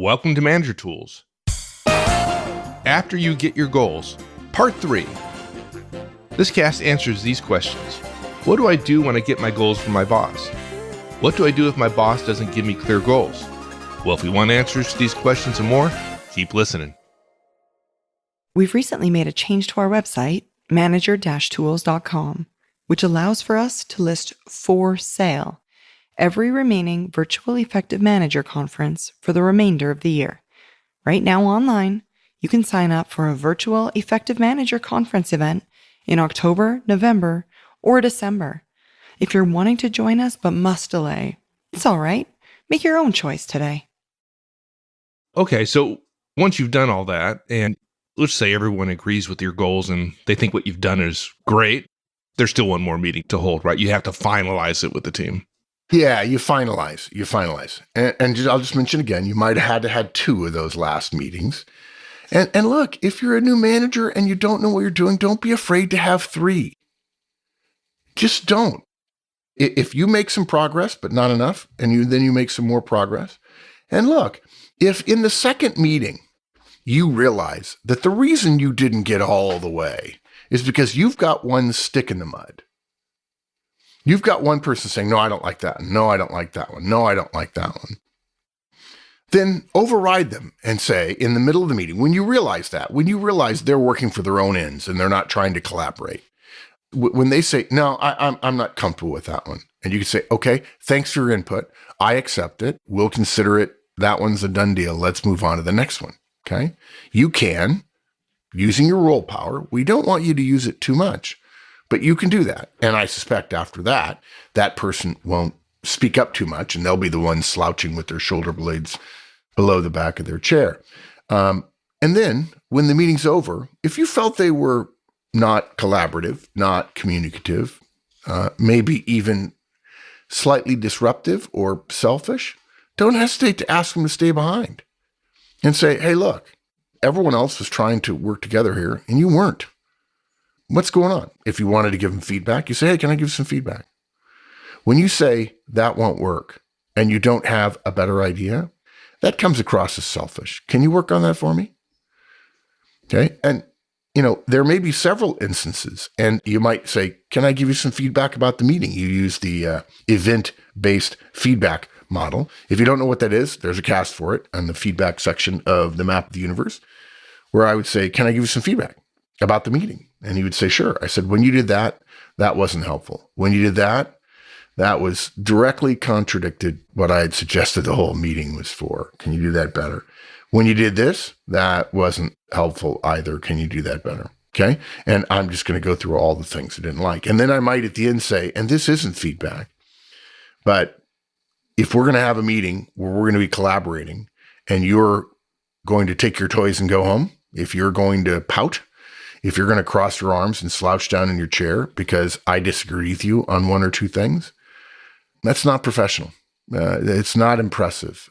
Welcome to Manager Tools. After you get your goals, part 3. This cast answers these questions. What do I do when I get my goals from my boss? What do I do if my boss doesn't give me clear goals? Well, if we want answers to these questions and more, keep listening. We've recently made a change to our website, manager-tools.com, which allows for us to list for sale every remaining Virtual Effective Manager conference for the remainder of the year. Right now online, you can sign up for a Virtual Effective Manager conference event in October, November, or December. If you're wanting to join us but must delay, it's all right. Make your own choice today. Okay, so once you've done all that, and let's say everyone agrees with your goals and they think what you've done is great, there's still one more meeting to hold, right? You have to finalize it with the team. Yeah, you finalize. And I'll just mention again, you might have had 2 of those last meetings. And look, if you're a new manager and you don't know what you're doing, don't be afraid to have 3. Just don't. If you make some progress, but not enough, and then you make some more progress. And look, if in the second meeting, you realize that the reason you didn't get all the way is because you've got one stick in the mud. You've got one person saying, no, I don't like that one. No, I don't like that one. No, I don't like that one. Then override them and say in the middle of the meeting, when you realize they're working for their own ends and they're not trying to collaborate, when they say, no, I'm not comfortable with that one. And you can say, okay, thanks for your input. I accept it. We'll consider it. That one's a done deal. Let's move on to the next one. Okay. You can, using your role power, we don't want you to use it too much, but you can do that. And I suspect after that, that person won't speak up too much and they'll be the ones slouching with their shoulder blades below the back of their chair. And then when the meeting's over, if you felt they were not collaborative, not communicative, maybe even slightly disruptive or selfish, don't hesitate to ask them to stay behind and say, hey, look, everyone else was trying to work together here and you weren't. What's going on? If you wanted to give them feedback, you say, hey, can I give some feedback? When you say that won't work and you don't have a better idea, that comes across as selfish. Can you work on that for me? Okay. And there may be several instances and you might say, can I give you some feedback about the meeting? You use the event-based feedback model. If you don't know what that is, there's a cast for it on the feedback section of the Map of the Universe, where I would say, can I give you some feedback about the meeting? And he would say, sure. I said, when you did that, that wasn't helpful. When you did that, that was directly contradicted what I had suggested the whole meeting was for. Can you do that better? When you did this, that wasn't helpful either. Can you do that better? Okay. And I'm just going to go through all the things I didn't like. And then I might at the end say, and this isn't feedback, but if we're going to have a meeting where we're going to be collaborating and you're going to take your toys and go home, if you're going to pout, if you're going to cross your arms and slouch down in your chair because I disagree with you on 1 or 2 things, that's not professional. It's not impressive.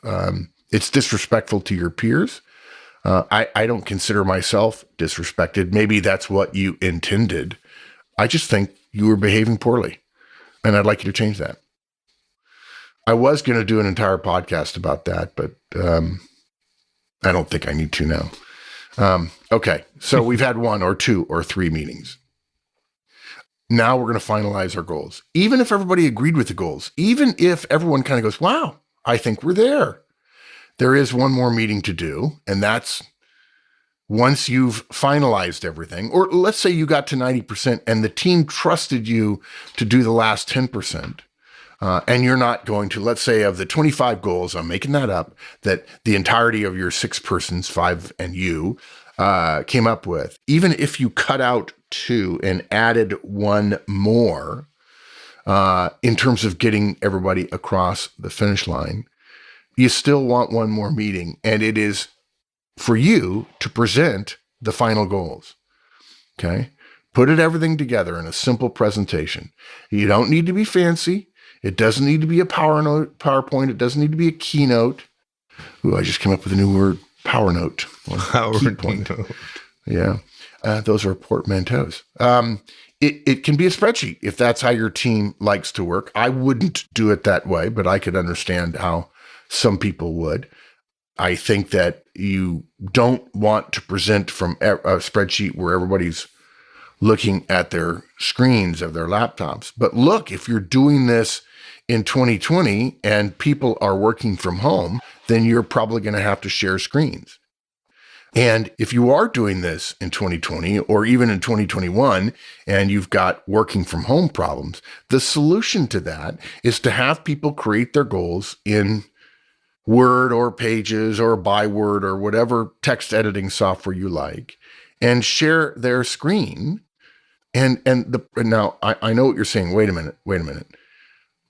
It's disrespectful to your peers. I don't consider myself disrespected. Maybe that's what you intended. I just think you were behaving poorly, and I'd like you to change that. I was going to do an entire podcast about that, but I don't think I need to now. Okay, so we've had 1 or 2 or 3 meetings. Now we're going to finalize our goals. Even if everybody agreed with the goals, even if everyone kind of goes, wow, I think we're there. There is one more meeting to do, and that's once you've finalized everything, or let's say you got to 90% and the team trusted you to do the last 10%. And you're not going to, let's say of the 25 goals, I'm making that up, that the entirety of your 6 persons, 5 and you, came up with. Even if you cut out 2 and added 1 more, in terms of getting everybody across the finish line, you still want 1 more meeting. And it is for you to present the final goals. Okay. Put everything together in a simple presentation. You don't need to be fancy. It doesn't need to be a PowerPoint. It doesn't need to be a keynote. Ooh, I just came up with a new word, PowerNote. PowerPoint. Yeah. Those are portmanteaus. It can be a spreadsheet if that's how your team likes to work. I wouldn't do it that way, but I could understand how some people would. I think that you don't want to present from a spreadsheet where everybody's looking at their screens of their laptops. But look, if you're doing this in 2020 and people are working from home, then you're probably going to have to share screens. And if you are doing this in 2020 or even in 2021 and you've got working from home problems, the solution to that is to have people create their goals in Word or Pages or Byword or whatever text editing software you like and share their screen. Now I know what you're saying. Wait a minute.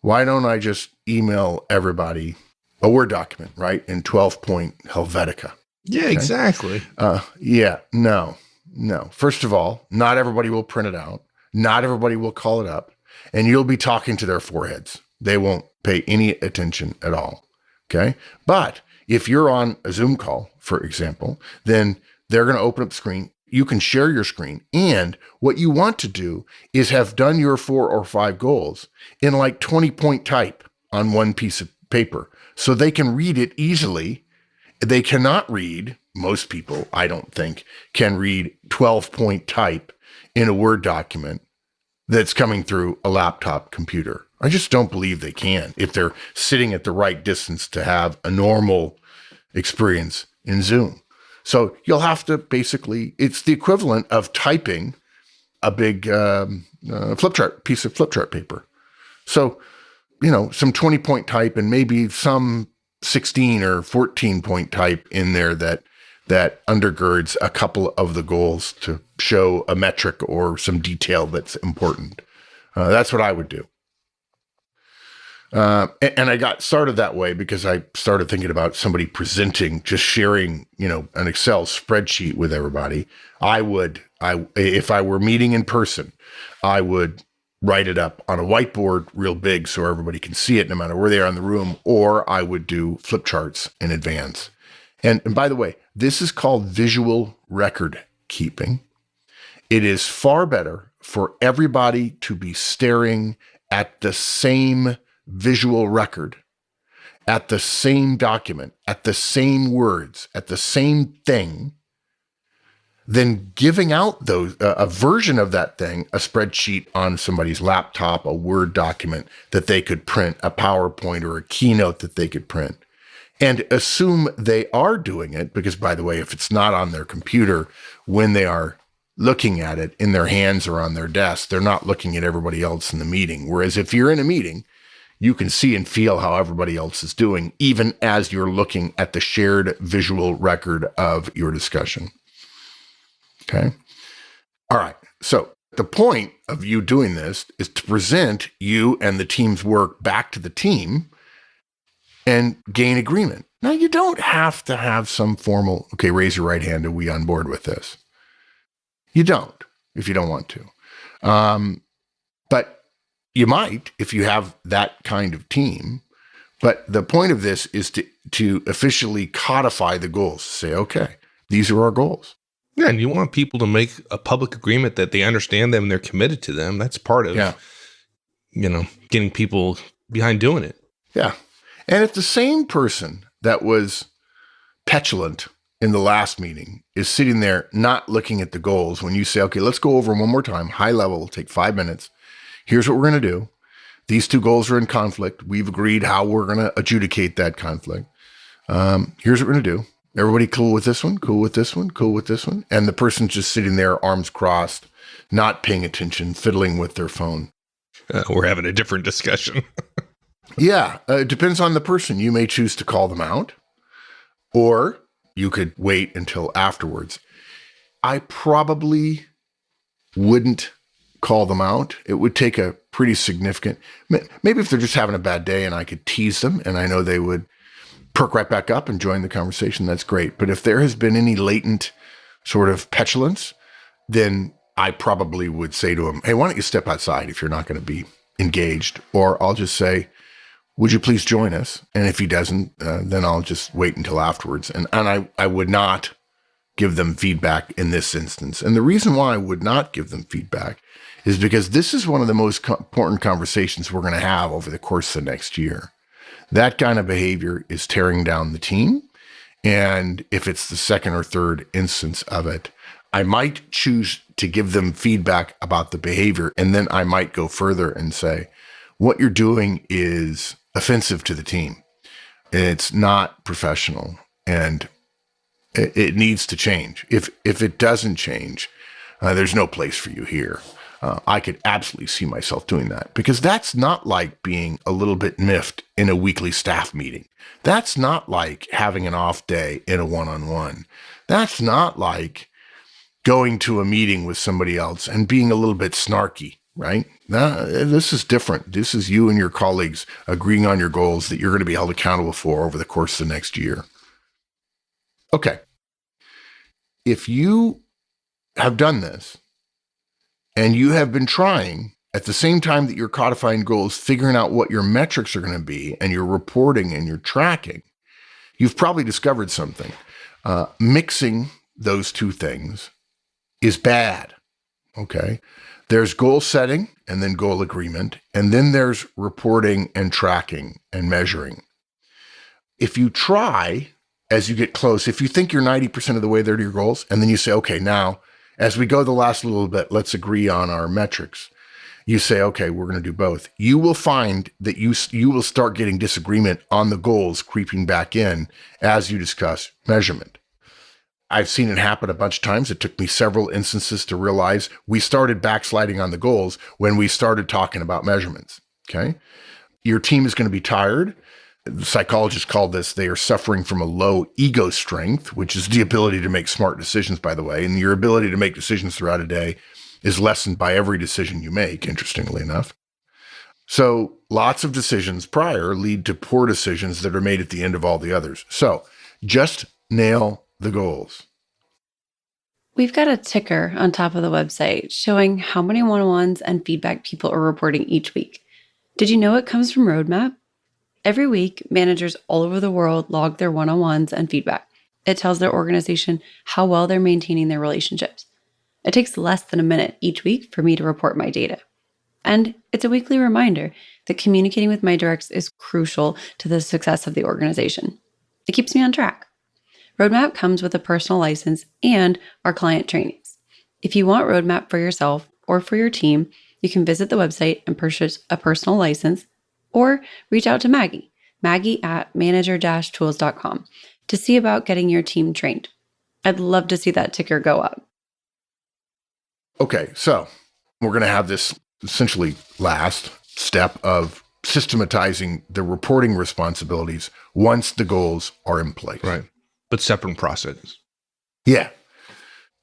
Why don't I just email everybody a Word document, right? In 12-point Helvetica. Yeah, okay. Exactly. No. First of all, not everybody will print it out. Not everybody will call it up, and you'll be talking to their foreheads. They won't pay any attention at all. Okay. But if you're on a Zoom call, for example, then they're going to open up the screen. You can share your screen. And what you want to do is have done your 4 or 5 goals in like 20-point type on one piece of paper so they can read it easily. They cannot read, most people, I don't think, can read 12-point type in a Word document that's coming through a laptop computer. I just don't believe they can if they're sitting at the right distance to have a normal experience in Zoom. So you'll have to basically, it's the equivalent of typing a big piece of flip chart paper. So, some 20-point type and maybe some 16 or 14-point type in there that undergirds a couple of the goals to show a metric or some detail that's important. That's what I would do. And I got started that way because I started thinking about somebody presenting, just sharing, an Excel spreadsheet with everybody. If I were meeting in person, I would write it up on a whiteboard real big so everybody can see it no matter where they are in the room, or I would do flip charts in advance. And by the way, this is called visual record keeping. It is far better for everybody to be staring at the same visual record, at the same document, at the same words, at the same thing, than giving out those a version of that thing, a spreadsheet on somebody's laptop, a Word document that they could print, a PowerPoint or a keynote that they could print, and assume they are doing it. Because, by the way, if it's not on their computer when they are looking at it in their hands or on their desk, they're not looking at everybody else in the meeting. Whereas if you're in a meeting, you can see and feel how everybody else is doing, even as you're looking at the shared visual record of your discussion. Okay. All right. So the point of you doing this is to present you and the team's work back to the team and gain agreement. Now, you don't have to have some formal, okay, raise your right hand, are we on board with this? You don't, if you don't want to. But you might if you have that kind of team. But the point of this is to officially codify the goals. Say, okay, these are our goals. Yeah, and you want people to make a public agreement that they understand them and they're committed to them. That's part of, getting people behind doing it. Yeah. And if the same person that was petulant in the last meeting is sitting there not looking at the goals, when you say, okay, let's go over them one more time, high level, it'll take 5 minutes. Here's what we're going to do. These 2 goals are in conflict. We've agreed how we're going to adjudicate that conflict. Here's what we're going to do. Everybody cool with this one? Cool with this one? Cool with this one? And the person's just sitting there, arms crossed, not paying attention, fiddling with their phone. We're having a different discussion. Yeah, it depends on the person. You may choose to call them out, or you could wait until afterwards. I probably wouldn't call them out. It would take a pretty significant, maybe if they're just having a bad day and I could tease them and I know they would perk right back up and join the conversation, that's great. But if there has been any latent sort of petulance, then I probably would say to him, hey, why don't you step outside if you're not going to be engaged? Or I'll just say, would you please join us? And if he doesn't, then I'll just wait until afterwards. And I would not give them feedback in this instance. And the reason why I would not give them feedback is because this is one of the most important conversations we're going to have over the course of the next year. That kind of behavior is tearing down the team, And if it's the second or third instance of it, I might choose to give them feedback about the behavior. And then I might go further and say, what you're doing is offensive to the team. It's not professional and it needs to change. If it doesn't change, there's no place for you here. I could absolutely see myself doing that because that's not like being a little bit miffed in a weekly staff meeting. That's not like having an off day in a one-on-one. That's not like going to a meeting with somebody else and being a little bit snarky, right? This is different. This is you and your colleagues agreeing on your goals that you're going to be held accountable for over the course of the next year. Okay. If you have done this and you have been trying at the same time that you're codifying goals, figuring out what your metrics are going to be and you're reporting and you're tracking, you've probably discovered something. Mixing those two things is bad. Okay. There's goal setting and then goal agreement, and then there's reporting and tracking and measuring. If you try, as you get close, if you think you're 90% of the way there to your goals, and then you say, okay, now, as we go the last little bit, let's agree on our metrics. You say, okay, we're going to do both. You will find that you will start getting disagreement on the goals creeping back in as you discuss measurement. I've seen it happen a bunch of times. It took me several instances to realize we started backsliding on the goals when we started talking about measurements, okay? Your team is going to be tired. The psychologists call this, they are suffering from a low ego strength, which is the ability to make smart decisions, by the way. And your ability to make decisions throughout a day is lessened by every decision you make, interestingly enough. So lots of decisions prior lead to poor decisions that are made at the end of all the others. So just nail the goals. We've got a ticker on top of the website showing how many one-on-ones and feedback people are reporting each week. Did you know it comes from Roadmap? Every week, managers all over the world log their one-on-ones and feedback. It tells their organization how well they're maintaining their relationships. It takes less than a minute each week for me to report my data. And it's a weekly reminder that communicating with my directs is crucial to the success of the organization. It keeps me on track. Roadmap comes with a personal license and our client trainings. If you want Roadmap for yourself or for your team, you can visit the website and purchase a personal license or reach out to Maggie at manager-tools.com to see about getting your team trained. I'd love to see that ticker go up. Okay, so we're going to have this essentially last step of systematizing the reporting responsibilities once the goals are in place. Right. But separate processes. Yeah.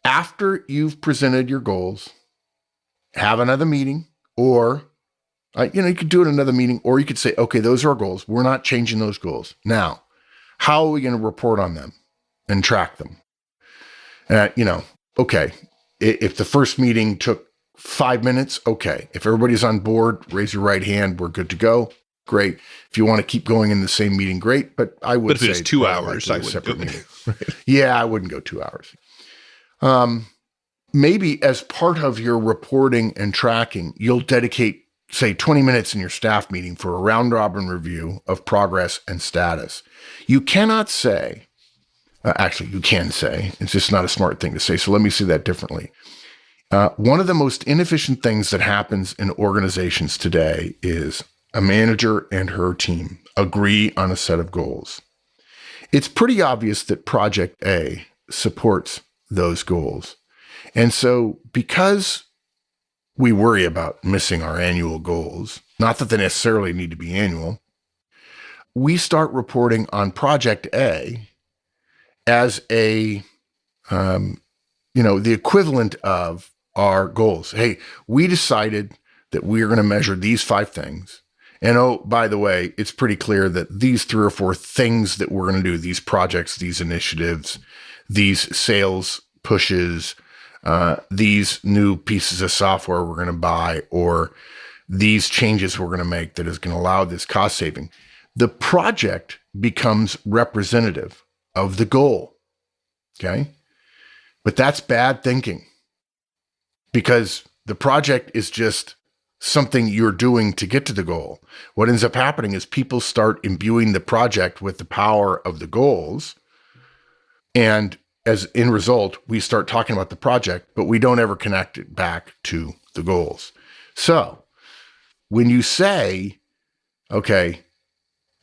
After you've presented your goals, have another meeting, or you could do it in another meeting, or you could say, okay, those are our goals. We're not changing those goals. Now, how are we going to report on them and track them? Okay, if the first meeting took 5 minutes, okay. If everybody's on board, raise your right hand. We're good to go. Great. If you want to keep going in the same meeting, great. But I would say if it's 2 hours, I would separate go. meeting. Right. Yeah, I wouldn't go 2 hours. Maybe as part of your reporting and tracking, you'll dedicate, say, 20 minutes in your staff meeting for a round robin review of progress and status. You cannot say, actually, you can say, it's just not a smart thing to say. So let me say that differently. One of the most inefficient things that happens in organizations today is a manager and her team agree on a set of goals. It's pretty obvious that Project A supports those goals. And so because we worry about missing our annual goals, not that they necessarily need to be annual, we start reporting on Project A as the equivalent of our goals. Hey, we decided that we are going to measure these 5 things. And oh, by the way, it's pretty clear that these 3 or 4 things that we're going to do, these projects, these initiatives, these sales pushes, these new pieces of software we're going to buy, or these changes we're going to make that is going to allow this cost saving. The project becomes representative of the goal. Okay. But that's bad thinking, because the project is just something you're doing to get to the goal. What ends up happening is people start imbuing the project with the power of the goals, And as in result, we start talking about the project, but we don't ever connect it back to the goals. So when you say, okay,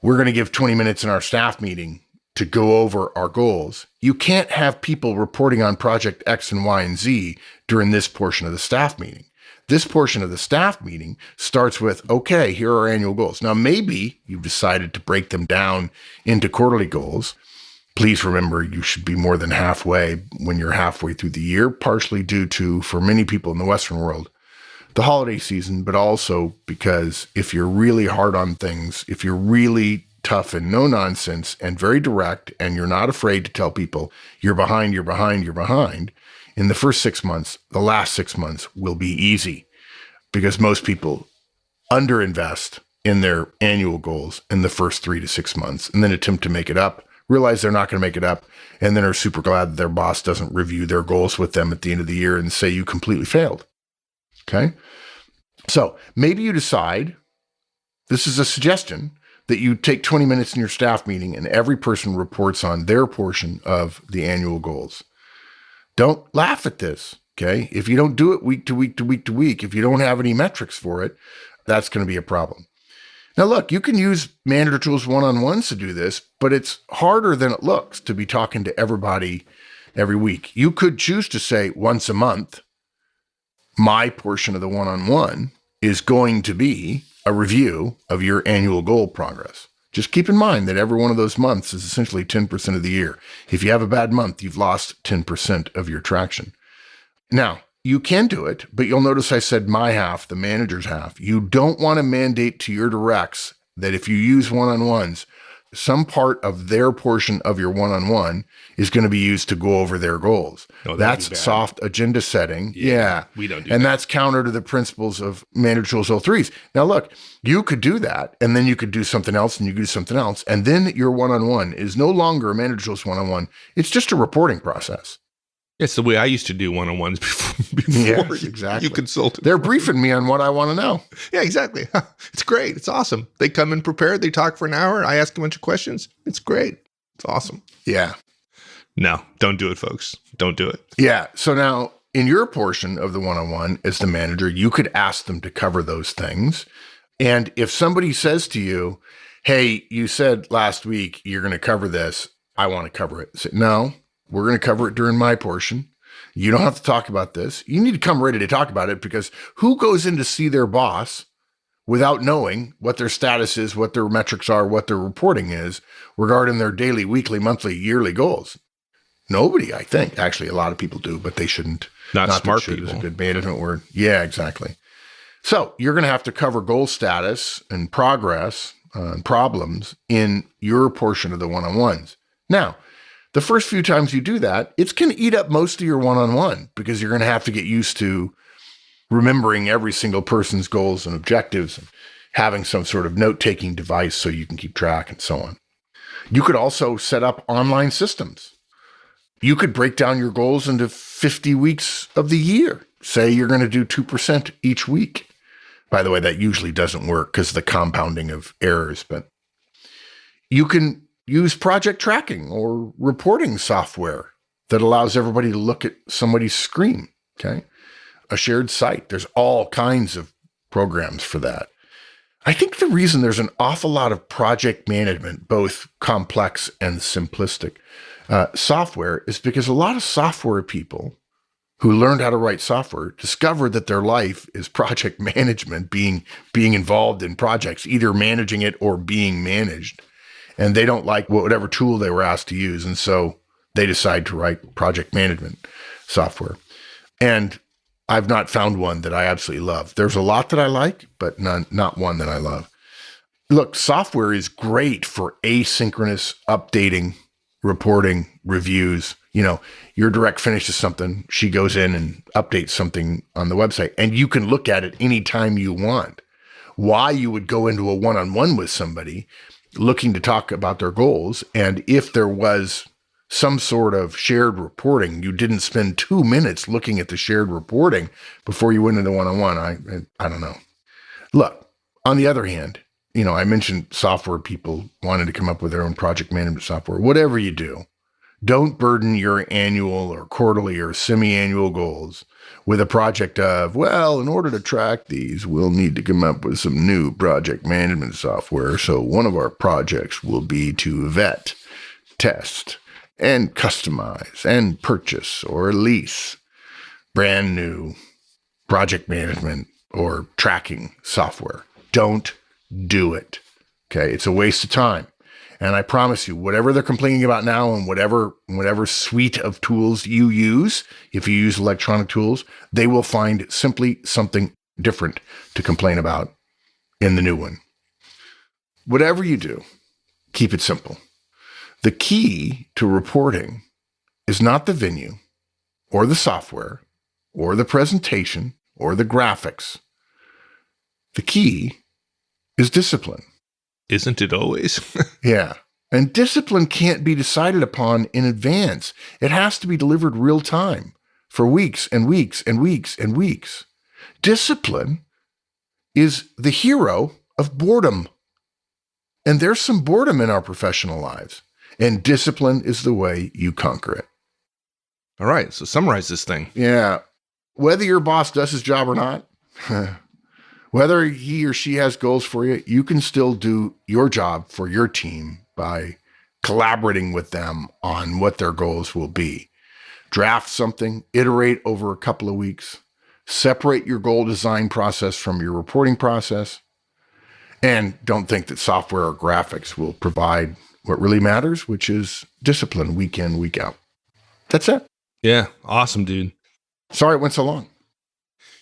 we're going to give 20 minutes in our staff meeting to go over our goals, you can't have people reporting on project X and Y and Z during this portion of the staff meeting. This portion of the staff meeting starts with, okay, here are our annual goals. Now, maybe you've decided to break them down into quarterly goals. Please remember, you should be more than halfway when you're halfway through the year, partially due to, for many people in the Western world, the holiday season, but also because if you're really hard on things, if you're really tough and no nonsense and very direct, and you're not afraid to tell people you're behind, in the first 6 months, the last 6 months will be easy because most people underinvest in their annual goals in the first 3 to 6 months and then attempt to make it up, realize they're not going to make it up, and then are super glad that their boss doesn't review their goals with them at the end of the year and say you completely failed. Okay? So maybe you decide, this is a suggestion, that you take 20 minutes in your staff meeting and every person reports on their portion of the annual goals. Don't laugh at this, okay? If you don't do it week to week to week to week, if you don't have any metrics for it, that's going to be a problem. Now, look, you can use Manager Tools one-on-ones to do this, but it's harder than it looks to be talking to everybody every week. You could choose to say once a month, my portion of the one-on-one is going to be a review of your annual goal progress. Just keep in mind that every one of those months is essentially 10% of the year. If you have a bad month, you've lost 10% of your traction. Now, you can do it, but you'll notice I said my half, the manager's half. You don't want to mandate to your directs that if you use one-on-ones, some part of their portion of your one-on-one is going to be used to go over their goals. No, that's soft agenda setting. Yeah. We don't do and that. that's counter to the principles of Manager Tools 03s. Now, look, you could do that, and then you could do something else, and you could do something else. And then your one-on-one is no longer a Manager Tools one-on-one. It's just a reporting process. It's the way I used to do one-on-ones before Yes, exactly. you consulted. They're briefing me on what I want to know. Yeah, exactly. It's great. It's awesome. They come in prepared. They talk for an hour. I ask a bunch of questions. It's great. It's awesome. Yeah. No, don't do it, folks. Don't do it. Yeah. So now in your portion of the one-on-one as the manager, you could ask them to cover those things. And if somebody says to you, hey, you said last week you're going to cover this, I want to cover it. Say, no, we're going to cover it during my portion. You don't have to talk about this. You need to come ready to talk about it, because who goes in to see their boss without knowing what their status is, what their metrics are, what their reporting is regarding their daily, weekly, monthly, yearly goals? Nobody, I think. Actually, a lot of people do, but they shouldn't. Not smart that should people. is a good management word. Yeah, exactly. So you're going to have to cover goal status and progress and problems in your portion of the one-on-ones. Now, the first few times you do that, it's going to eat up most of your one-on-one, because you're going to have to get used to remembering every single person's goals and objectives and having some sort of note-taking device so you can keep track and so on. You could also set up online systems. You could break down your goals into 50 weeks of the year. Say you're going to do 2% each week. By the way, that usually doesn't work because of the compounding of errors, but you can use project tracking or reporting software that allows everybody to look at somebody's screen, okay? A shared site. There's all kinds of programs for that. I think the reason there's an awful lot of project management, both complex and simplistic software, is because a lot of software people who learned how to write software discovered that their life is project management, being involved in projects, either managing it or being managed. And they don't like whatever tool they were asked to use. And so they decide to write project management software. And I've not found one that I absolutely love. There's a lot that I like, but not one that I love. Look, software is great for asynchronous updating, reporting, reviews. You know, your direct finishes something, she goes in and updates something on the website, and you can look at it anytime you want. Why you would go into a one-on-one with somebody looking to talk about their goals, and if there was some sort of shared reporting, you didn't spend 2 minutes looking at the shared reporting before you went into one-on-one. I don't know. Look, on the other hand, I mentioned software people wanting to come up with their own project management software. Whatever you do, Don't burden your annual or quarterly or semi-annual goals with a project of, well, in order to track these, we'll need to come up with some new project management software. So one of our projects will be to vet, test, and customize and purchase or lease brand new project management or tracking software. Don't do it. Okay. It's a waste of time. And I promise you, whatever they're complaining about now and whatever suite of tools you use, if you use electronic tools, they will find simply something different to complain about in the new one. Whatever you do, keep it simple. The key to reporting is not the venue or the software or the presentation or the graphics. The key is discipline. Isn't it always? Yeah. And discipline can't be decided upon in advance. It has to be delivered real time for weeks and weeks and weeks and weeks. Discipline is the hero of boredom. And there's some boredom in our professional lives. And discipline is the way you conquer it. All right. So summarize this thing. Yeah. Whether your boss does his job or not, whether he or she has goals for you, you can still do your job for your team by collaborating with them on what their goals will be. Draft something, iterate over a couple of weeks, separate your goal design process from your reporting process, and don't think that software or graphics will provide what really matters, which is discipline week in, week out. That's it. Yeah. Awesome, dude. Sorry it went so long.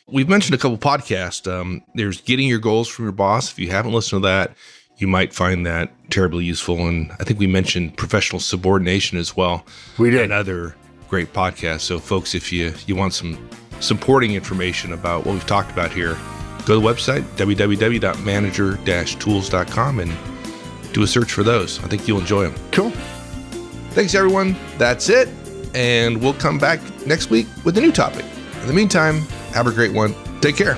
We've mentioned a couple podcasts. There's Getting Your Goals from Your Boss. If you haven't listened to that, you might find that terribly useful. And I think we mentioned Professional Subordination as well. We did. Another great podcast. So folks, if you want some supporting information about what we've talked about here, go to the website, www.manager-tools.com, and do a search for those. I think you'll enjoy them. Cool. Thanks, everyone. That's it. And we'll come back next week with a new topic. In the meantime, have a great one. Take care.